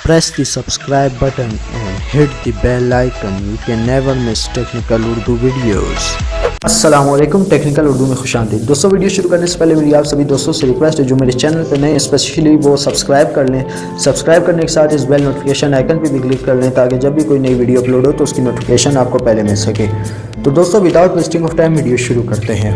Press the subscribe button and hit the bell icon. You can never miss technical Urdu videos. अस्सलामुअलैकुम, technical Urdu में खुशामदीद। दोस्तों, video शुरू करने से पहले मेरी आप सभी दोस्तों से रिक्वेस्ट है जो मेरे चैनल पर नए स्पेशली वो सब्सक्राइब कर लें। सब्सक्राइब करने के साथ इस बेल नोटिफिकेशन आइकन पर भी क्लिक कर लें ताकि जब भी कोई नई वीडियो अपलोड हो तो उसकी नोटिफिकेशन आपको पहले मिल सके। तो दोस्तों, without wasting of time video शुरू करते हैं।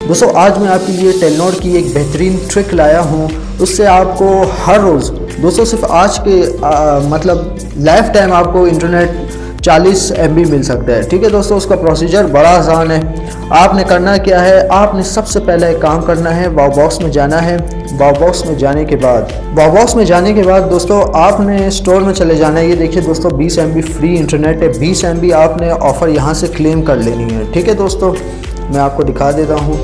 दोस्तों, आज मैं आपके लिए टेलनोर की एक बेहतरीन ट्रिक लाया हूँ। उससे आपको हर रोज़ दोस्तों सिर्फ आज के मतलब लाइफ टाइम आपको इंटरनेट 40 MB मिल सकता है। ठीक है दोस्तों, उसका प्रोसीजर बड़ा आसान है। आपने करना क्या है, आपने सबसे पहले एक काम करना है, वाव बॉक्स में जाना है। वाव बॉक्स में जाने के बाद दोस्तों आपने स्टोर में चले जाना है। ये देखिए दोस्तों, 20 MB फ्री इंटरनेट है। 20 MB आपने ऑफ़र यहाँ से क्लेम कर लेनी है। ठीक है दोस्तों, मैं आपको दिखा देता हूँ।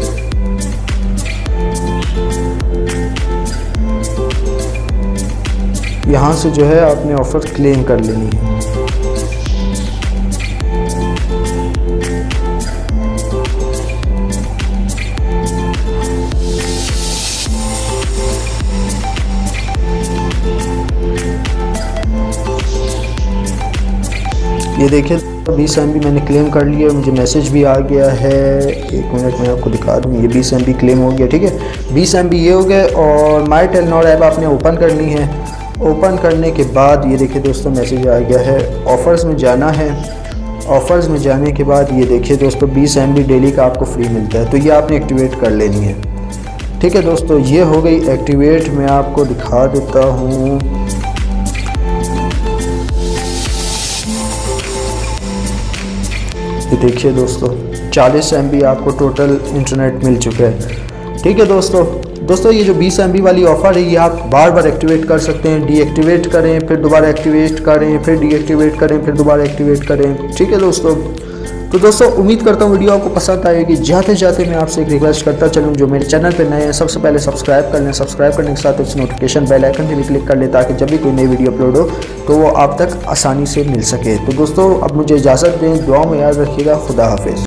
यहाँ से जो है आपने ऑफ़र क्लेम कर लेनी है। ये देखिए 20 MB मैंने क्लेम कर लिया, मुझे मैसेज भी आ गया है। एक मिनट में आपको दिखा दूँ। ये 20 MB क्लेम हो गया। ठीक है, 20 MB ये हो गए। और माई टेलनोर ऐप आपने ओपन करनी है। ओपन करने के बाद ये देखिए दोस्तों मैसेज आ गया है। ऑफ़र्स में जाना है। ऑफ़र्स में जाने के बाद ये देखिए दोस्तों 20 MB डेली का आपको फ्री मिलता है, तो ये आपने एक्टिवेट कर लेनी है। ठीक है दोस्तों, ये हो गई एक्टिवेट। मैं आपको दिखा देता हूँ। ये देखिए दोस्तों 40 MB आपको टोटल इंटरनेट मिल चुका है। ठीक है दोस्तों, ये जो 20 MB वाली ऑफ़र है ये आप बार बार एक्टिवेट कर सकते हैं। डीएक्टिवेट करें, फिर दोबारा एक्टिवेट करें, फिर डीएक्टिवेट करें, फिर दोबारा एक्टिवेट करें। ठीक है दोस्तों, तो दोस्तों उम्मीद करता हूँ वीडियो आपको पसंद आएगी। जाते जाते मैं आपसे एक रिक्वेस्ट करता चलूँ, जो मेरे चैनल पर नए हैं सबसे पहले सब्सक्राइब कर लें। सब्सक्राइब करने के साथ उस नोटिफिकेशन बेल आइकन पर भी क्लिक कर लें ताकि जब भी कोई नई वीडियो अपलोड हो तो वो आप तक आसानी से मिल सके। तो दोस्तों अब मुझे इजाज़त दें, दुआ में याद रखिएगा। खुदा हाफिज़।